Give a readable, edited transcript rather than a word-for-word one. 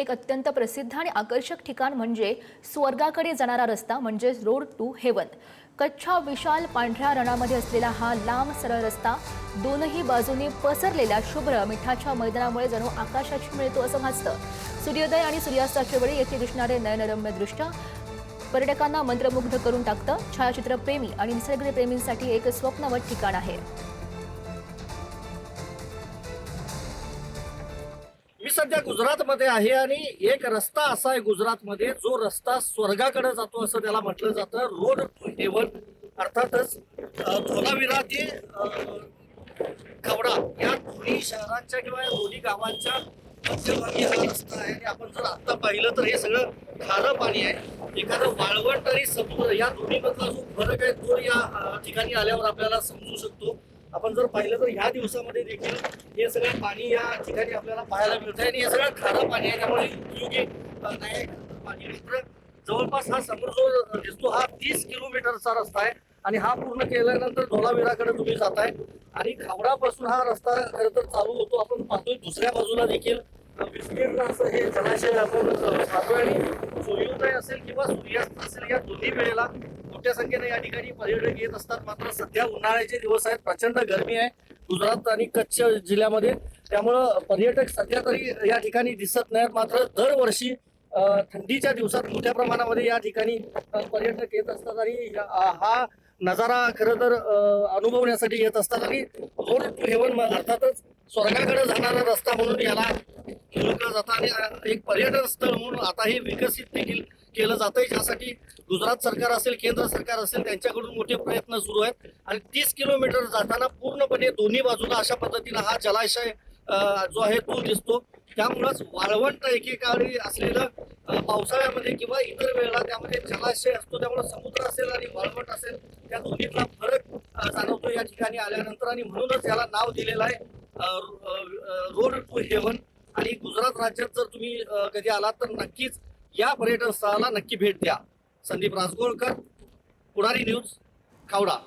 एक अत्यंत प्रसिद्ध आणि आकर्षक ठिकाण म्हणजे स्वर्गाकडे जाणारा रस्ता म्हणजे रोड टू हेवन। कच्छच्या विशाल पांढऱ्या रणामध्ये असलेला हा लांब सरळ रस्ता दोनही बाजूने पसरलेल्या शुभ्र मिठाच्या मैदानामुळे जणू आकाशाची मिळतो असं भासतं। सूर्योदय आणि सूर्यास्ताच्या वेळी येथे दिसणारे नयनरम्य दृश्य पर्यटकांना मंत्रमुग्ध करून टाकतं। छायाचित्रप्रेमी आणि निसर्गप्रेमींसाठी एक स्वप्नवत ठिकाण आहे। मी सध्या गुजरातमध्ये आहे आणि एक रस्ता असा आहे गुजरातमध्ये जो रस्ता स्वर्गाकडे जातो असं त्याला म्हटलं जातं। रोड टू हेवन अर्थातच धोलावीरा ते कवडा या दोन्ही शहरांच्या किंवा या दोन्ही गावांच्या मध्यभागी हा रस्ता आहे। आणि आपण जर आता पाहिलं तर हे सगळं खारं पाणी आहे। एखादं वाळवंट आणि समुद्र या दोन्ही मधला जो फरक आहे तो या ठिकाणी आल्यावर आपल्याला समजू शकतो। आपण जर पाहिलं तर ह्या दिवसामध्ये देखील हे सगळं पाणी या ठिकाणी आपल्याला पाहायला मिळत आहे आणि हे सगळं खारं पाणी आहे, त्यामुळे उपयोगी नाही पाणी। मात्र जवळपास हा समोर जो दिसतो हा 30 किलोमीटरचा रस्ता आहे आणि हा पूर्ण केल्यानंतर धोलावीराकडे तुम्ही जाताय आणि खावडापासून हा रस्ता खरं तर चालू होतो। आपण पाहतोय दुसऱ्या बाजूला देखील विस्तीर्ण असं हे जलाशय आपण पाहतोय आणि सूर्योदय असेल किंवा सूर्यास्त असेल या दोन्ही वेळेला मोठ्या संख्येने या ठिकाणी पर्यटक येत असतात। मात्र सध्या उन्हाळ्याचे दिवस आहेत, प्रचंड गरमी आहे गुजरात आणि कच्छ जिल्ह्यामध्ये, त्यामुळं पर्यटक सध्या तरी या ठिकाणी दिसत नाहीत। मात्र दरवर्षी थंडीच्या दिवसात मोठ्या प्रमाणामध्ये या ठिकाणी पर्यटक येत असतात आणि हा नजारा खरं तर अनुभवण्यासाठी येत असतात। आणि रोड टू हेवन अर्थातच स्वर्गाकडे जाणारा रस्ता म्हणून याला ओळखलं जातं आणि एक पर्यटन स्थळ म्हणून आता हे विकसित देखील केलं जातंय, ज्यासाठी गुजरात सरकार असेल केंद्र सरकार असेल त्यांच्याकडून मोठे प्रयत्न सुरू आहेत। आणि 30 किलोमीटर जाताना पूर्णपणे दोन्ही बाजूला अशा पद्धतीनं हा जलाशय जो आहे तो दिसतो। त्यामुळंच वाळवंट एकेकाळी असलेलं पावसाळ्यामध्ये किंवा इतर वेळेला त्यामध्ये जलाशय असतो, त्यामुळे समुद्र असेल आणि वाळवंट असेल त्या दोन्हीतला फरक जाणवतो या ठिकाणी आल्यानंतर। आणि म्हणूनच याला नाव दिलेलं आहे रोड टू हेवन। आणि गुजरात राज्यात जर तुम्ही कधी आलात तर नक्कीच या पर्यटन स्थळाला नक्की भेट द्या। संदीप राजगोळकर, पुढारी न्यूज, खावडा।